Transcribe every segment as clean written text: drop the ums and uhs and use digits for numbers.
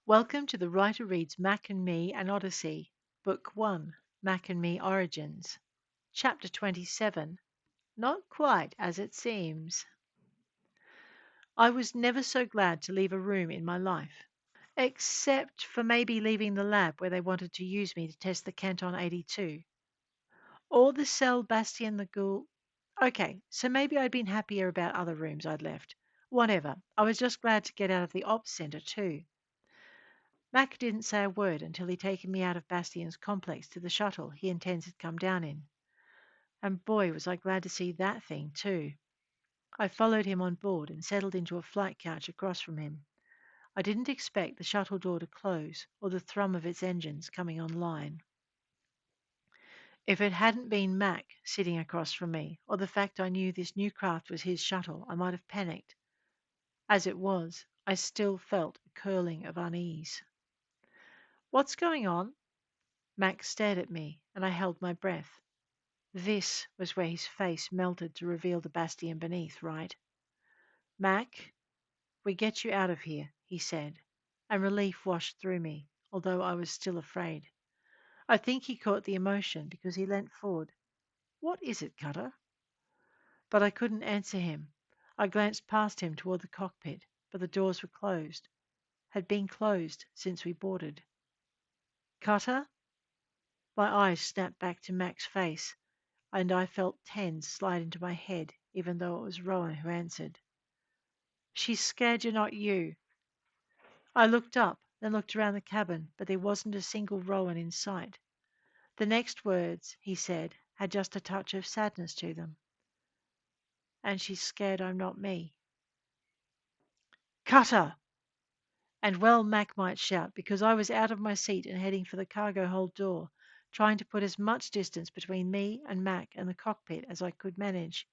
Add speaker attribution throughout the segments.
Speaker 1: Welcome to the Writer Reads Mack and Me and Odyssey, Book 1, Mack and Me Origins, Chapter 27, Not Quite as It Seems. I was never so glad to leave a room in my life, except for maybe leaving the lab where they wanted to use me to test the Canton 82, or the cell Bastien the Ghoul. Okay, so maybe I'd been happier about other rooms I'd left. Whatever, I was just glad to get out of the ops center too. Mack didn't say a word until he'd taken me out of Bastian's complex to the shuttle he intends to come down in. And boy, was I glad to see that thing, too. I followed him on board and settled into a flight couch across from him. I didn't expect the shuttle door to close or the thrum of its engines coming online. If it hadn't been Mack sitting across from me, or the fact I knew this new craft was his shuttle, I might have panicked. As it was, I still felt a curling of unease. What's going on? Mack stared at me, and I held my breath. This was where his face melted to reveal the bastion beneath, right? Mac, we get you out of here, he said, and relief washed through me, although I was still afraid. I think he caught the emotion because he leant forward. What is it, Cutter? But I couldn't answer him. I glanced past him toward the cockpit, but the doors were closed, had been closed since we boarded. Cutter? My eyes snapped back to Mac's face, and I felt tens slide into my head, even though it was Rowan who answered. She's scared you're not you. I looked up, then looked around the cabin, but there wasn't a single Rowan in sight. The next words, he said, had just a touch of sadness to them. And she's scared I'm not me. Cutter! And well Mac might shout, because I was out of my seat and heading for the cargo hold door, trying to put as much distance between me and Mac and the cockpit as I could manage.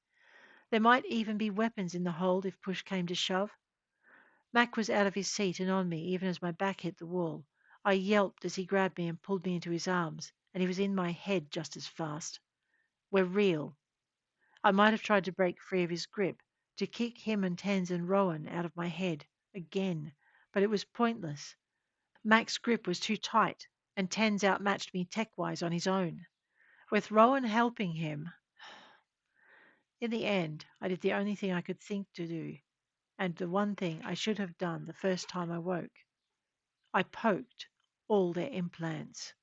Speaker 1: There might even be weapons in the hold if push came to shove. Mac was out of his seat and on me even as my back hit the wall. I yelped as he grabbed me and pulled me into his arms, and he was in my head just as fast. We're real. I might have tried to break free of his grip, to kick him and Tens and Rowan out of my head again, but it was pointless. Mac's grip was too tight, and Tens outmatched me tech-wise on his own. With Rowan helping him, in the end, I did the only thing I could think to do, and the one thing I should have done the first time I woke. I poked all their implants.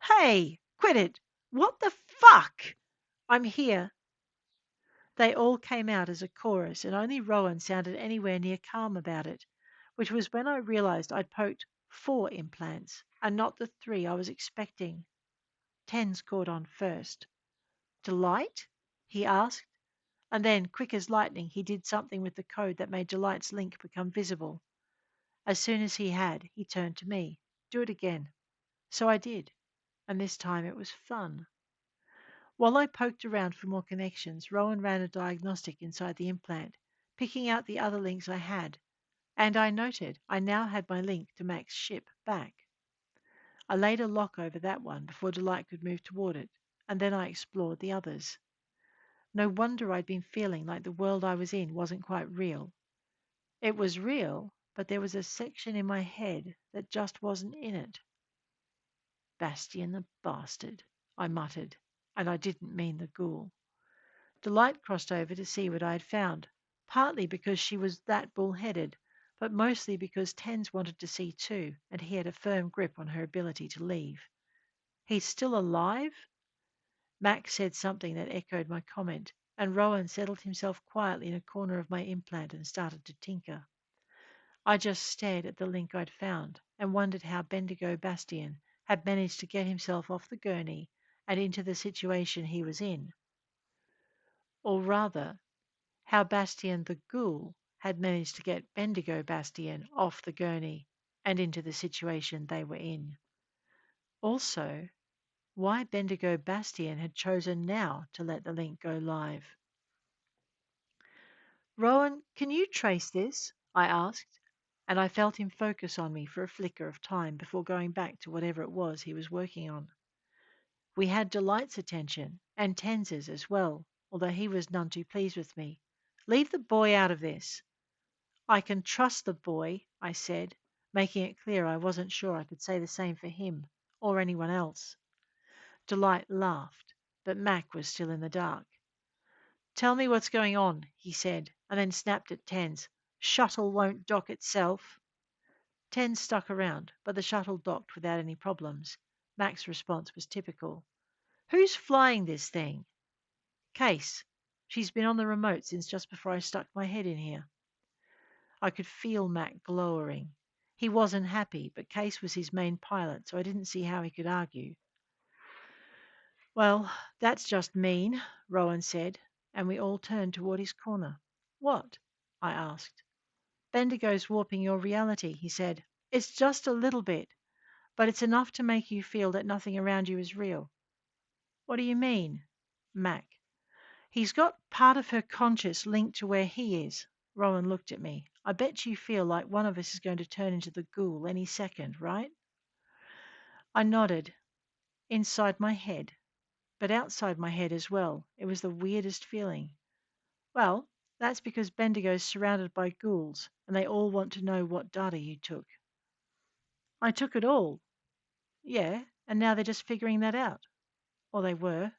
Speaker 1: Hey, quit it! What the fuck? I'm here. They all came out as a chorus, and only Rowan sounded anywhere near calm about it, which was when I realized I'd poked 4 implants and not the 3 I was expecting. Tens caught on first. Delight? He asked, and then, quick as lightning, he did something with the code that made Delight's link become visible. As soon as he had, he turned to me. Do it again. So I did, and this time it was fun. While I poked around for more connections, Rowan ran a diagnostic inside the implant, picking out the other links I had, and I noted I now had my link to Mac's ship back. I laid a lock over that one before Delight could move toward it, and then I explored the others. No wonder I'd been feeling like the world I was in wasn't quite real. It was real, but there was a section in my head that just wasn't in it. Bastian the bastard, I muttered, and I didn't mean the ghoul. Delight crossed over to see what I had found, partly because she was that bull-headed, but mostly because Tens wanted to see too, and he had a firm grip on her ability to leave. He's still alive? Mac said something that echoed my comment, and Rowan settled himself quietly in a corner of my implant and started to tinker. I just stared at the link I'd found and wondered how Bendigo Bastian had managed to get himself off the gurney and into the situation he was in. Or rather, how Bastian the Ghoul had managed to get Bendigo Bastian off the gurney and into the situation they were in. Also, why Bendigo Bastian had chosen now to let the link go live. Rowan, can you trace this? I asked, and I felt him focus on me for a flicker of time before going back to whatever it was he was working on. We had Delight's attention, and Tenz's as well, although he was none too pleased with me. Leave the boy out of this. I can trust the boy, I said. making it clear I wasn't sure I could say the same for him or anyone else. Delight laughed, but Mac was still in the dark. Tell me what's going on, he said, and then snapped at Tens. Shuttle won't dock itself. Tens stuck around, but the shuttle docked without any problems. Mac's response was typical. Who's flying this thing? Case. She's been on the remote since just before I stuck my head in here. I could feel Mac glowering. He wasn't happy, but Case was his main pilot, so I didn't see how he could argue. Well, that's just mean, Rowan said, and we all turned toward his corner. What? I asked. Bendigo's warping your reality, he said. It's just a little bit, but it's enough to make you feel that nothing around you is real. What do you mean? Mac. He's got part of her conscious linked to where he is. Rowan looked at me. I bet you feel like one of us is going to turn into the ghoul any second, right? I nodded. Inside my head, but outside my head as well. It was the weirdest feeling. Well, that's because Bendigo's surrounded by ghouls, and they all want to know what data you took. I took it all. Yeah, and now they're just figuring that out. Or they were.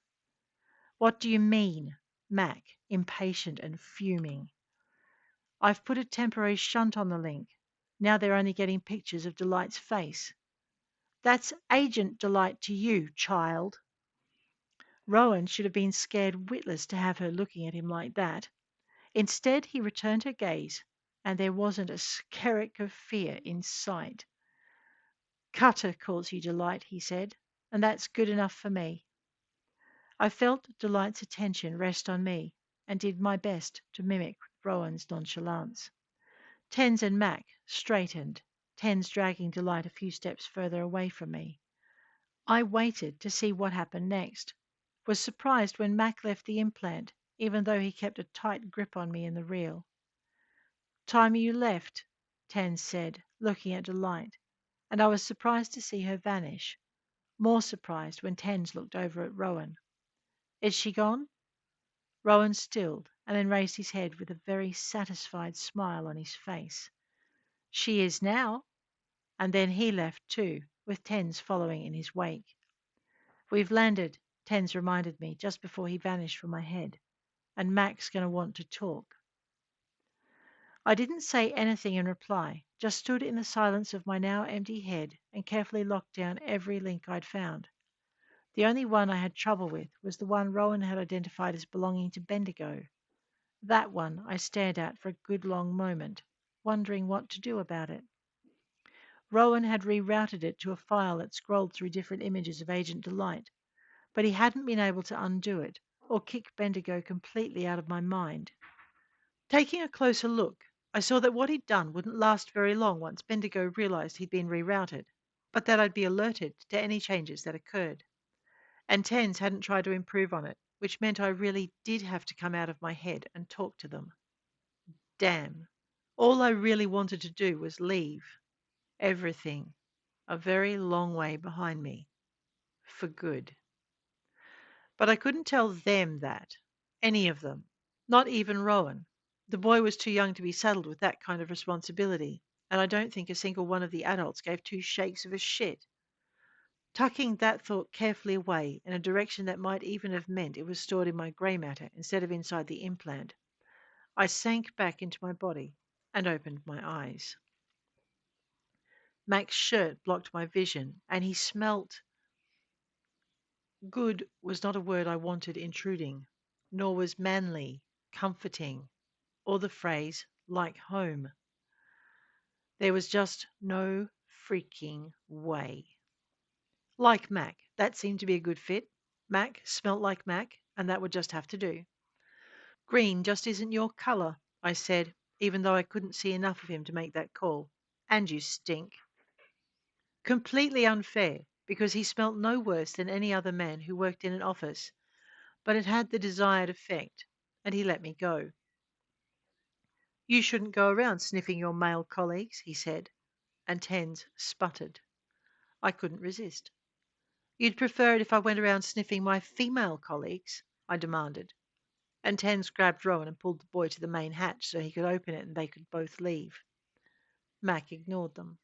Speaker 1: What do you mean? Mac, impatient and fuming. I've put a temporary shunt on the link. Now they're only getting pictures of Delight's face. That's Agent Delight to you, child. Rowan should have been scared witless to have her looking at him like that. Instead, he returned her gaze, and there wasn't a skerrick of fear in sight. Cutter calls you Delight, he said, and that's good enough for me. I felt Delight's attention rest on me, and did my best to mimic Rowan's nonchalance. Tens and Mac straightened, Tens dragging Delight a few steps further away from me. I waited to see what happened next. Was surprised when Mac left the implant, even though he kept a tight grip on me in the reel. Time you left, Tens said, looking at Delight, and I was surprised to see her vanish. More surprised when Tens looked over at Rowan. Is she gone? Rowan stilled and then raised his head with a very satisfied smile on his face. She is now. And then he left too, with Tens following in his wake. We've landed, Tens reminded me just before he vanished from my head, and Mac's going to want to talk. I didn't say anything in reply, just stood in the silence of my now empty head and carefully locked down every link I'd found. The only one I had trouble with was the one Rowan had identified as belonging to Bendigo. That one I stared at for a good long moment, wondering what to do about it. Rowan had rerouted it to a file that scrolled through different images of Agent Delight, but he hadn't been able to undo it or kick Bendigo completely out of my mind. Taking a closer look, I saw that what he'd done wouldn't last very long once Bendigo realized he'd been rerouted, but that I'd be alerted to any changes that occurred. And Tens hadn't tried to improve on it, which meant I really did have to come out of my head and talk to them. Damn. All I really wanted to do was leave. Everything. A very long way behind me. For good. But I couldn't tell them that. Any of them. Not even Rowan. The boy was too young to be saddled with that kind of responsibility, and I don't think a single one of the adults gave two shakes of a shit. Tucking that thought carefully away in a direction that might even have meant it was stored in my grey matter instead of inside the implant, I sank back into my body and opened my eyes. Mac's shirt blocked my vision, and he smelt. Good was not a word I wanted intruding, nor was manly, comforting, or the phrase like home. There was just no freaking way. Like Mac, that seemed to be a good fit. Mac smelt like Mac, and that would just have to do. Green just isn't your colour, I said, even though I couldn't see enough of him to make that call. And you stink. Completely unfair, because he smelt no worse than any other man who worked in an office, but it had the desired effect, and he let me go. You shouldn't go around sniffing your male colleagues, he said, and Tens sputtered. I couldn't resist. You'd prefer it if I went around sniffing my female colleagues? I demanded, and Tens grabbed Rowan and pulled the boy to the main hatch so he could open it and they could both leave. Mac ignored them.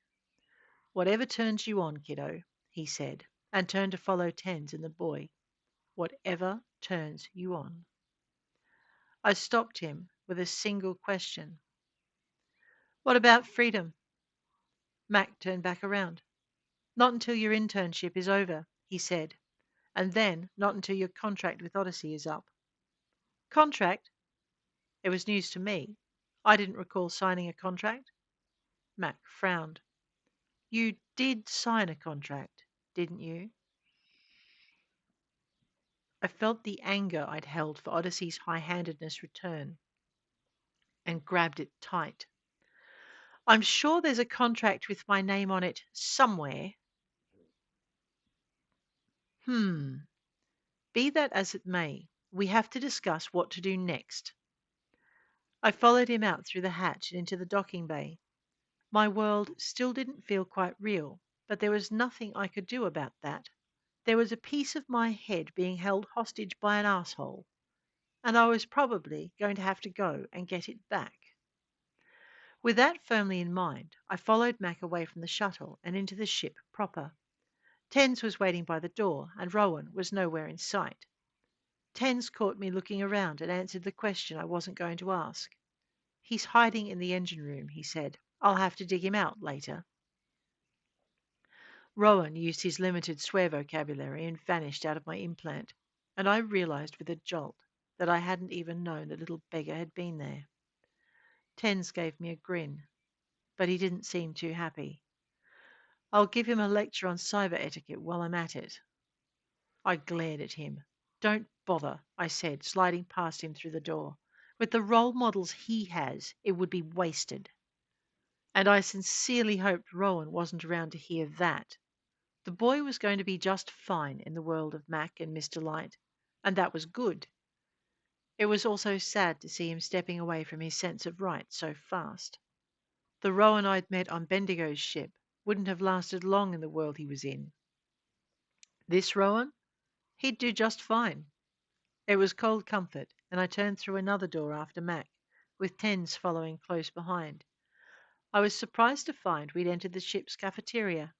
Speaker 1: Whatever turns you on, kiddo, he said, and turned to follow Tens and the boy. Whatever turns you on. I stopped him with a single question. What about freedom? Mac turned back around. Not until your internship is over, he said, and then not until your contract with Odyssey is up. Contract? It was news to me. I didn't recall signing a contract. Mac frowned. You did sign a contract, didn't you? I felt the anger I'd held for Odyssey's high-handedness return and grabbed it tight. I'm sure there's a contract with my name on it somewhere. Hmm. Be that as it may, we have to discuss what to do next. I followed him out through the hatch and into the docking bay. My world still didn't feel quite real, but there was nothing I could do about that. There was a piece of my head being held hostage by an asshole, and I was probably going to have to go and get it back. With that firmly in mind, I followed Mac away from the shuttle and into the ship proper. Tens was waiting by the door, and Rowan was nowhere in sight. Tens caught me looking around and answered the question I wasn't going to ask. He's hiding in the engine room, he said. I'll have to dig him out later. Rowan used his limited swear vocabulary and vanished out of my implant, and I realized with a jolt that I hadn't even known the little beggar had been there. Tens gave me a grin, but he didn't seem too happy. I'll give him a lecture on cyber etiquette while I'm at it. I glared at him. Don't bother, I said, sliding past him through the door. With the role models he has, it would be wasted. And I sincerely hoped Rowan wasn't around to hear that. The boy was going to be just fine in the world of Mac and Mr. Light, and that was good. It was also sad to see him stepping away from his sense of right so fast. The Rowan I'd met on Bendigo's ship wouldn't have lasted long in the world he was in. This Rowan? He'd do just fine. It was cold comfort, and I turned through another door after Mac, with Tens following close behind. I was surprised to find we'd entered the ship's cafeteria.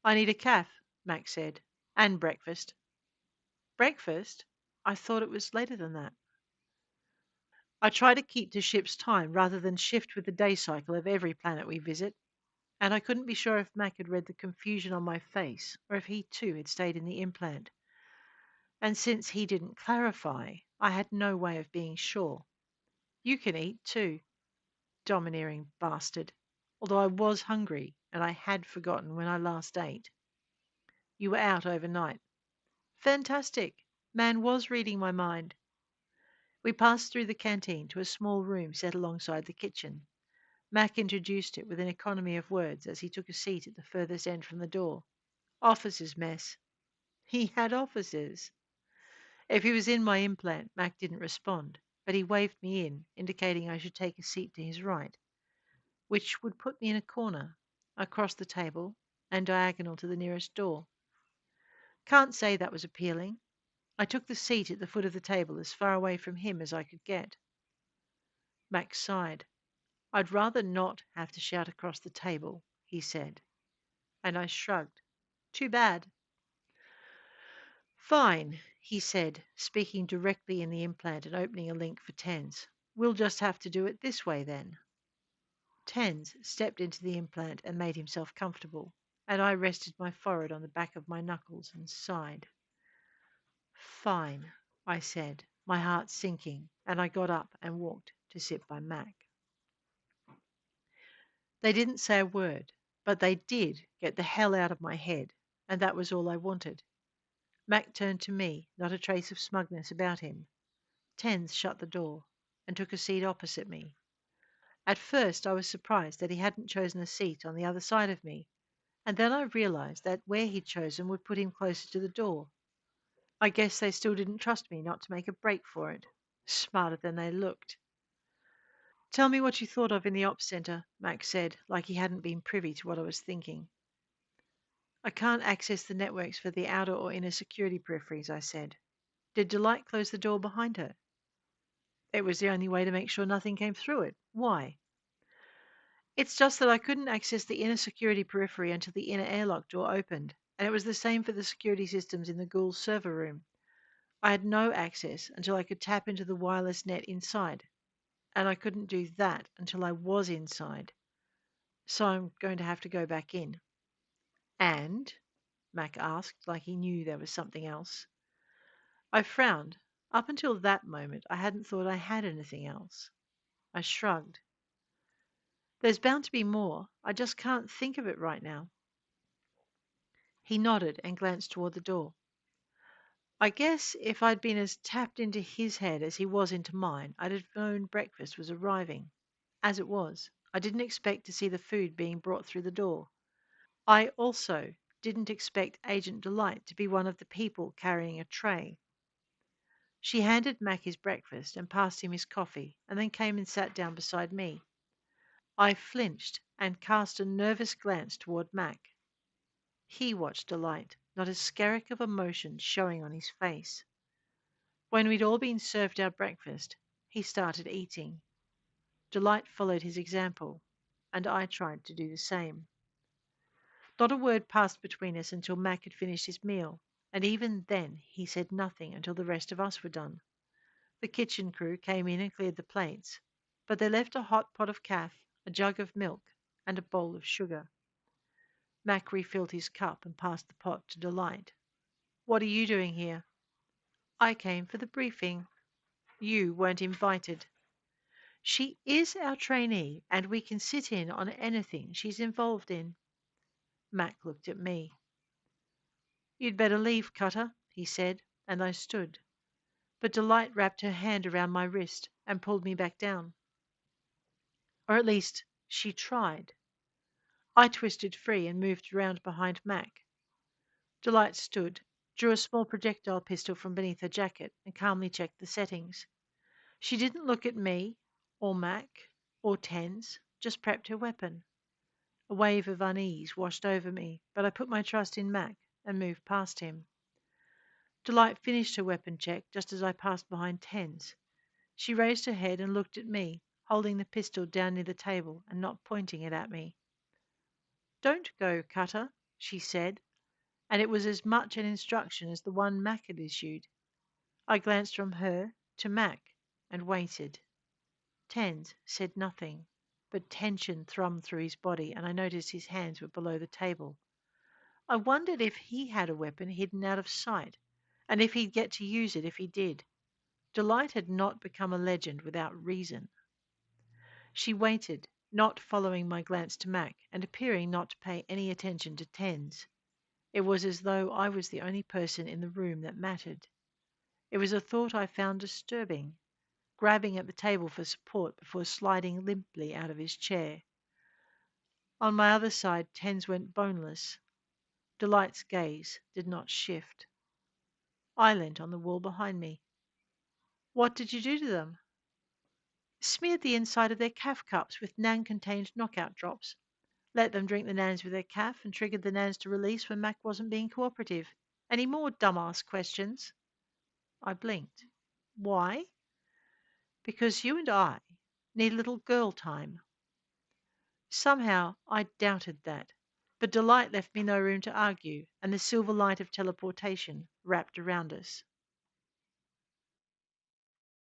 Speaker 1: I need a caf, Mac said, and breakfast. Breakfast? I thought it was later than that. I try to keep to ship's time rather than shift with the day cycle of every planet we visit, and I couldn't be sure if Mac had read the confusion on my face or if he too had stayed in the implant. And since he didn't clarify, I had no way of being sure. You can eat too, domineering bastard. Although I was hungry and I had forgotten when I last ate. You were out overnight. Fantastic. Man was reading my mind. We passed through the canteen to a small room set alongside the kitchen. Mac introduced it with an economy of words as he took a seat at the furthest end from the door. Officers' mess. He had officers. If he was in my implant, Mac didn't respond, but he waved me in, indicating I should take a seat to his right, which would put me in a corner, across the table, and diagonal to the nearest door. Can't say that was appealing. I took the seat at the foot of the table as far away from him as I could get. Mac sighed. I'd rather not have to shout across the table, he said, and I shrugged. Too bad. Fine, he said, speaking directly in the implant and opening a link for Tens. We'll just have to do it this way then. Tens stepped into the implant and made himself comfortable, and I rested my forehead on the back of my knuckles and sighed. Fine, I said, my heart sinking, and I got up and walked to sit by Mac. They didn't say a word, but they did get the hell out of my head, and that was all I wanted. Mac turned to me, not a trace of smugness about him. Tens shut the door and took a seat opposite me. At first I was surprised that he hadn't chosen a seat on the other side of me, and then I realized that where he'd chosen would put him closer to the door. I guess they still didn't trust me not to make a break for it. Smarter than they looked. Tell me what you thought of in the ops center, Mac said, like he hadn't been privy to what I was thinking. I can't access the networks for the outer or inner security peripheries, I said. Did Delight close the door behind her? It was the only way to make sure nothing came through it. Why? It's just that I couldn't access the inner security periphery until the inner airlock door opened, and it was the same for the security systems in the ghoul's server room. I had no access until I could tap into the wireless net inside, and I couldn't do that until I was inside. So I'm going to have to go back in. And? Mac asked, like he knew there was something else. I frowned. Up until that moment, I hadn't thought I had anything else. I shrugged. There's bound to be more. I just can't think of it right now. He nodded and glanced toward the door. I guess if I'd been as tapped into his head as he was into mine, I'd have known breakfast was arriving. As it was, I didn't expect to see the food being brought through the door. I also didn't expect Agent Delight to be one of the people carrying a tray. She handed Mac his breakfast and passed him his coffee, and then came and sat down beside me. I flinched and cast a nervous glance toward Mac. He watched Delight, not a skerrick of emotion showing on his face. When we'd all been served our breakfast, he started eating. Delight followed his example, and I tried to do the same. Not a word passed between us until Mac had finished his meal, and even then he said nothing until the rest of us were done. The kitchen crew came in and cleared the plates, but they left a hot pot of kaffe, a jug of milk, and a bowl of sugar. Mac refilled his cup and passed the pot to Delight. What are you doing here? I came for the briefing. You weren't invited. She is our trainee, and we can sit in on anything she's involved in. Mac looked at me. You'd better leave, Cutter, he said, and I stood. But Delight wrapped her hand around my wrist and pulled me back down. Or at least, she tried. I twisted free and moved around behind Mac. Delight stood, drew a small projectile pistol from beneath her jacket, and calmly checked the settings. She didn't look at me, or Mac, or Tens, just prepped her weapon. A wave of unease washed over me, but I put my trust in Mac and moved past him. Delight finished her weapon check just as I passed behind Tens. She raised her head and looked at me, holding the pistol down near the table and not pointing it at me. Don't go, Cutter, she said, and it was as much an instruction as the one Mac had issued. I glanced from her to Mac and waited. Tens said nothing, but tension thrummed through his body, and I noticed his hands were below the table. I wondered if he had a weapon hidden out of sight, and if he'd get to use it if he did. Delight had not become a legend without reason. She waited, not following my glance to Mac, and appearing not to pay any attention to Tens. It was as though I was the only person in the room that mattered. It was a thought I found disturbing, grabbing at the table for support before sliding limply out of his chair. On my other side, Tens went boneless. Delight's gaze did not shift. I leant on the wall behind me. What did you do to them? Smeared the inside of their calf cups with nan-contained knockout drops. Let them drink the nans with their calf and triggered the nans to release when Mac wasn't being cooperative. Any more dumbass questions? I blinked. Why? Because you and I need a little girl time. Somehow I doubted that, but Delight left me no room to argue, and the silver light of teleportation wrapped around us.